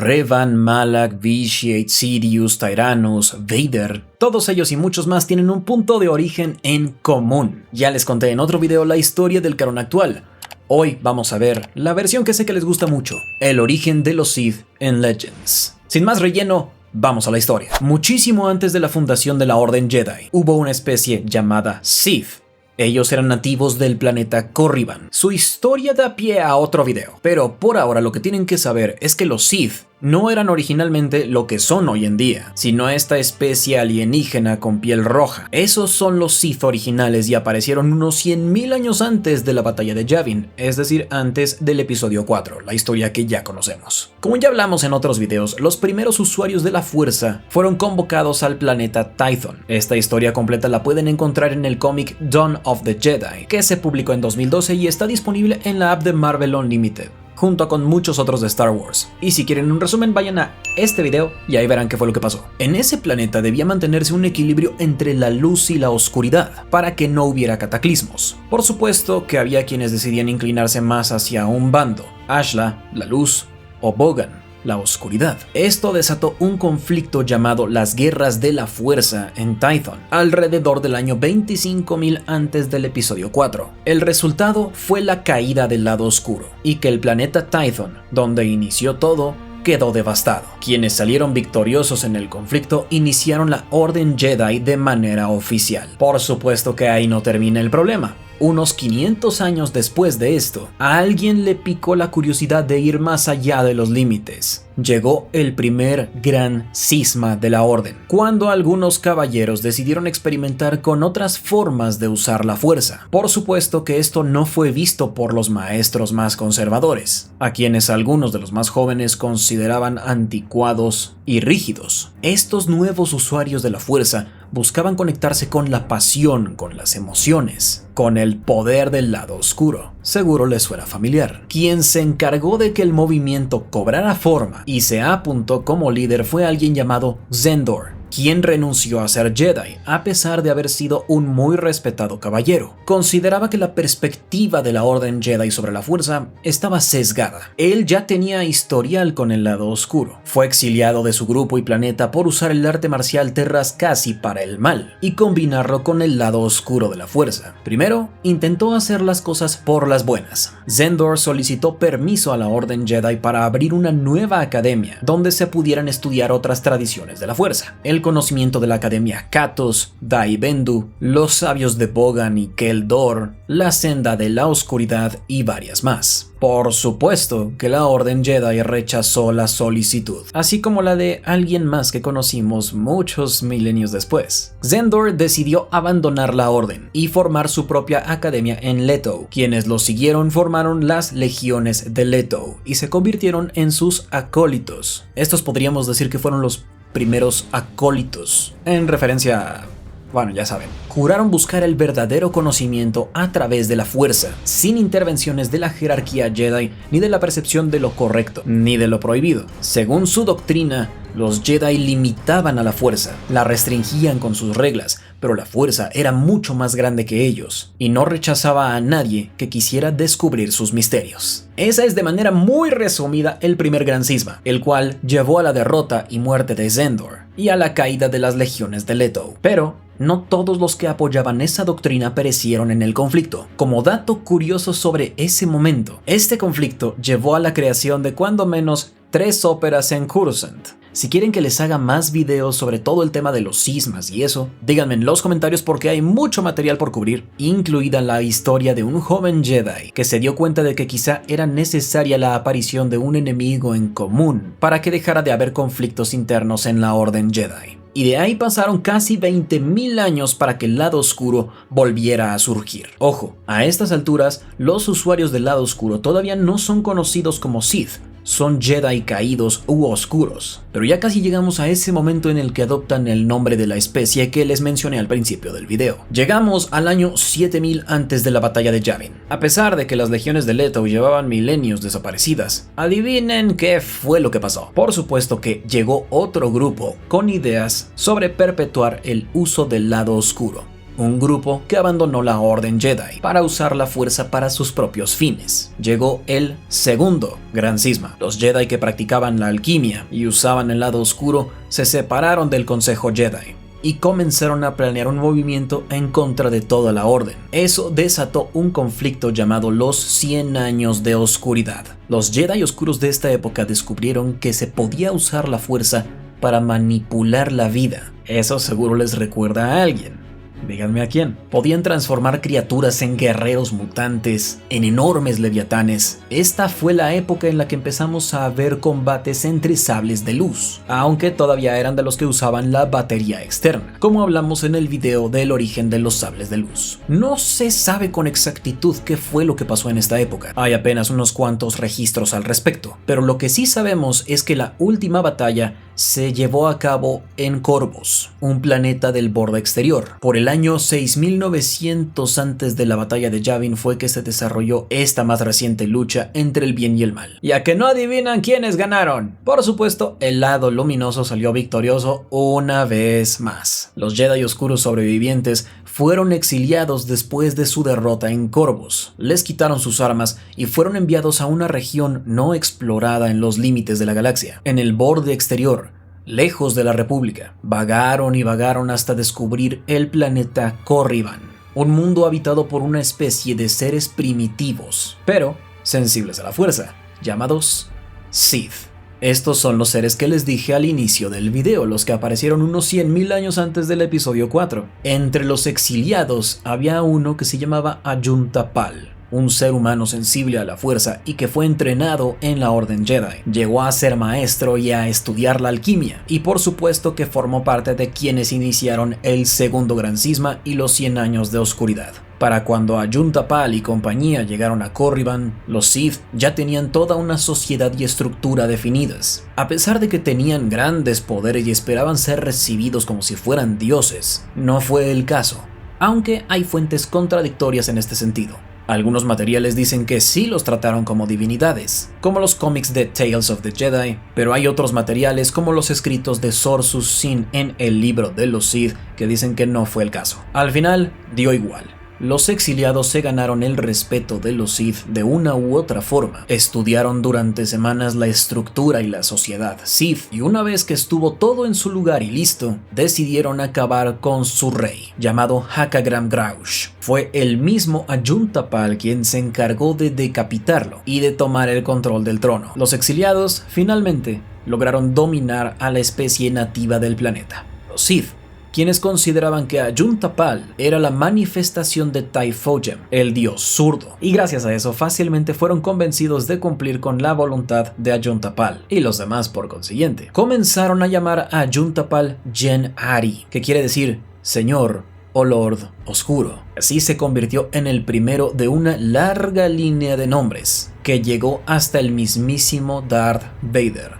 Revan, Malak, Vitiate, Sidious, Tyrannus, Vader, todos ellos y muchos más tienen un punto de origen en común. Ya les conté en otro video la historia del canon actual. Hoy vamos a ver la versión que sé que les gusta mucho, el origen de los Sith en Legends. Sin más relleno, vamos a la historia. Muchísimo antes de la fundación de la Orden Jedi, hubo una especie llamada Sith. Ellos eran nativos del planeta Corriban. Su historia da pie a otro video, pero por ahora lo que tienen que saber es que los Sith no eran originalmente lo que son hoy en día, sino esta especie alienígena con piel roja. Esos son los Sith originales y aparecieron unos 100.000 años antes de la batalla de Yavin, es decir, antes del episodio 4, la historia que ya conocemos. Como ya hablamos en otros videos, los primeros usuarios de la fuerza fueron convocados al planeta Tython. Esta historia completa la pueden encontrar en el cómic Dawn of the Jedi, que se publicó en 2012 y está disponible en la app de Marvel Unlimited, junto con muchos otros de Star Wars. Y si quieren un resumen, vayan a este video y ahí verán qué fue lo que pasó. En ese planeta debía mantenerse un equilibrio entre la luz y la oscuridad, para que no hubiera cataclismos. Por supuesto que había quienes decidían inclinarse más hacia un bando, Ashla, la luz, o Bogan, la oscuridad. Esto desató un conflicto llamado las Guerras de la Fuerza en Tython, alrededor del año 25.000 antes del episodio 4. El resultado fue la caída del lado oscuro, y que el planeta Tython, donde inició todo, quedó devastado. Quienes salieron victoriosos en el conflicto iniciaron la Orden Jedi de manera oficial. Por supuesto que ahí no termina el problema. Unos 500 años después de esto, a alguien le picó la curiosidad de ir más allá de los límites. Llegó el primer gran cisma de la Orden, cuando algunos caballeros decidieron experimentar con otras formas de usar la fuerza. Por supuesto que esto no fue visto por los maestros más conservadores, a quienes algunos de los más jóvenes consideraban anticuados y rígidos. Estos nuevos usuarios de la fuerza buscaban conectarse con la pasión, con las emociones, con el poder del lado oscuro. Seguro les suena familiar. Quien se encargó de que el movimiento cobrara forma y se apuntó como líder fue alguien llamado Xendor, quien renunció a ser Jedi a pesar de haber sido un muy respetado caballero. Consideraba que la perspectiva de la Orden Jedi sobre la fuerza estaba sesgada. Él ya tenía historial con el lado oscuro. Fue exiliado de su grupo y planeta por usar el arte marcial Terras casi para el mal y combinarlo con el lado oscuro de la fuerza. Primero, intentó hacer las cosas por las buenas. Xendor solicitó permiso a la Orden Jedi para abrir una nueva academia donde se pudieran estudiar otras tradiciones de la fuerza. El conocimiento de la Academia Catos, Dai Bendu, los sabios de Bogan y Keldor, la senda de la oscuridad y varias más. Por supuesto que la Orden Jedi rechazó la solicitud, así como la de alguien más que conocimos muchos milenios después. Xendor decidió abandonar la Orden y formar su propia academia en Leto. Quienes lo siguieron formaron las Legiones de Leto y se convirtieron en sus acólitos. Estos podríamos decir que fueron los primeros acólitos, en referencia a, bueno, ya saben. Juraron buscar el verdadero conocimiento a través de la fuerza, sin intervenciones de la jerarquía Jedi, ni de la percepción de lo correcto, ni de lo prohibido. Según su doctrina, los Jedi limitaban a la fuerza, la restringían con sus reglas, pero la fuerza era mucho más grande que ellos, y no rechazaba a nadie que quisiera descubrir sus misterios. Esa es de manera muy resumida el primer gran cisma, el cual llevó a la derrota y muerte de Xendor, y a la caída de las legiones de Leto. Pero no todos los que apoyaban esa doctrina perecieron en el conflicto. Como dato curioso sobre ese momento, este conflicto llevó a la creación de cuando menos 3 óperas en Coruscant. Si quieren que les haga más videos sobre todo el tema de los cismas y eso, díganme en los comentarios porque hay mucho material por cubrir, incluida la historia de un joven Jedi que se dio cuenta de que quizá era necesaria la aparición de un enemigo en común para que dejara de haber conflictos internos en la Orden Jedi. Y de ahí pasaron casi 20.000 años para que el lado oscuro volviera a surgir. Ojo, a estas alturas, los usuarios del lado oscuro todavía no son conocidos como Sith, son Jedi caídos u oscuros, pero ya casi llegamos a ese momento en el que adoptan el nombre de la especie que les mencioné al principio del video. Llegamos al año 7000 antes de la batalla de Yavin. A pesar de que las legiones de Leto llevaban milenios desaparecidas, adivinen qué fue lo que pasó. Por supuesto que llegó otro grupo con ideas sobre perpetuar el uso del lado oscuro. un grupo que abandonó la Orden Jedi para usar la fuerza para sus propios fines. Llegó el segundo Gran Cisma. Los Jedi que practicaban la alquimia y usaban el lado oscuro se separaron del Consejo Jedi y comenzaron a planear un movimiento en contra de toda la orden. Eso desató un conflicto llamado los 100 años de oscuridad. Los Jedi oscuros de esta época descubrieron que se podía usar la fuerza para manipular la vida. Eso seguro les recuerda a alguien. Díganme a quién. Podían transformar criaturas en guerreros mutantes, en enormes leviatanes. Esta fue la época en la que empezamos a ver combates entre sables de luz, aunque todavía eran de los que usaban la batería externa, como hablamos en el video del origen de los sables de luz. No se sabe con exactitud qué fue lo que pasó en esta época. Hay apenas unos cuantos registros al respecto, pero lo que sí sabemos es que la última batalla se llevó a cabo en Corvus, un planeta del borde exterior. Por el año 6900 antes de la batalla de Yavin fue que se desarrolló esta más reciente lucha entre el bien y el mal. ¿Y a que no adivinan quiénes ganaron? Por supuesto, el lado luminoso salió victorioso una vez más. Los Jedi oscuros sobrevivientes fueron exiliados después de su derrota en Corvus. Les quitaron sus armas y fueron enviados a una región no explorada en los límites de la galaxia, en el borde exterior, lejos de la República. Vagaron y vagaron hasta descubrir el planeta Corriban, un mundo habitado por una especie de seres primitivos, pero sensibles a la fuerza, llamados Sith. Estos son los seres que les dije al inicio del video, los que aparecieron unos 100.000 años antes del episodio 4. Entre los exiliados había uno que se llamaba Ayunta Pal, un ser humano sensible a la fuerza y que fue entrenado en la Orden Jedi. Llegó a ser maestro y a estudiar la alquimia, y por supuesto que formó parte de quienes iniciaron el segundo Gran Cisma y los 100 años de oscuridad. Para cuando Ayunta Pal y compañía llegaron a Corriban, los Sith ya tenían toda una sociedad y estructura definidas. A pesar de que tenían grandes poderes y esperaban ser recibidos como si fueran dioses, no fue el caso, aunque hay fuentes contradictorias en este sentido. Algunos materiales dicen que sí los trataron como divinidades, como los cómics de Tales of the Jedi, pero hay otros materiales como los escritos de Sorsus Sin en el libro de los Sith que dicen que no fue el caso. Al final, dio igual. Los exiliados se ganaron el respeto de los Sith de una u otra forma. Estudiaron durante semanas la estructura y la sociedad Sith, y una vez que estuvo todo en su lugar y listo, decidieron acabar con su rey, llamado Hakagram Graush. Fue el mismo Ayunta Pal quien se encargó de decapitarlo y de tomar el control del trono. Los exiliados, finalmente, lograron dominar a la especie nativa del planeta, los Sith, quienes consideraban que Ayunta Pal era la manifestación de Typhlosion, el dios zurdo, y gracias a eso fácilmente fueron convencidos de cumplir con la voluntad de Ayunta Pal, y los demás por consiguiente comenzaron a llamar a Ayunta Pal Jen Ari, que quiere decir Señor o Lord Oscuro. Así se convirtió en el primero de una larga línea de nombres, que llegó hasta el mismísimo Darth Vader,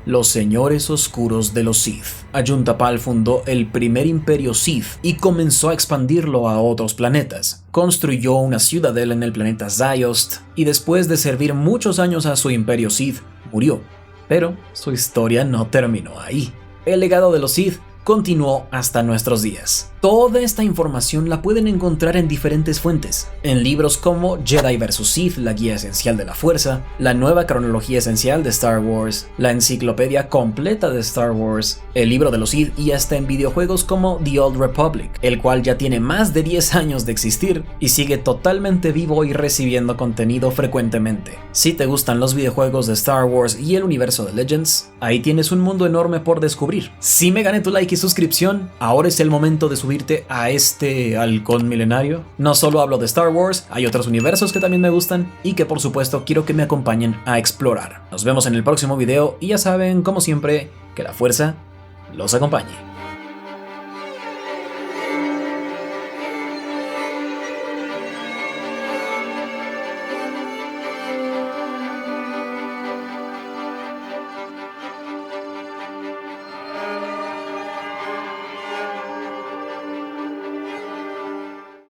los señores oscuros de los Sith. Ayunta Pal fundó el primer imperio Sith y comenzó a expandirlo a otros planetas. Construyó una ciudadela en el planeta Ziost y después de servir muchos años a su imperio Sith, murió. Pero su historia no terminó ahí. El legado de los Sith continuó hasta nuestros días. Toda esta información la pueden encontrar en diferentes fuentes, en libros como Jedi vs Sith, la guía esencial de la fuerza, la nueva cronología esencial de Star Wars, la enciclopedia completa de Star Wars, el libro de los Sith y hasta en videojuegos como The Old Republic, el cual ya tiene más de 10 años de existir y sigue totalmente vivo y recibiendo contenido frecuentemente. Si te gustan los videojuegos de Star Wars y el universo de Legends, ahí tienes un mundo enorme por descubrir. Si me gané tu like y suscripción, ahora es el momento de subirte a este halcón milenario. No solo hablo de Star Wars, hay otros universos que también me gustan y que por supuesto quiero que me acompañen a explorar. Nos vemos en el próximo video y ya saben, como siempre, que la fuerza los acompañe.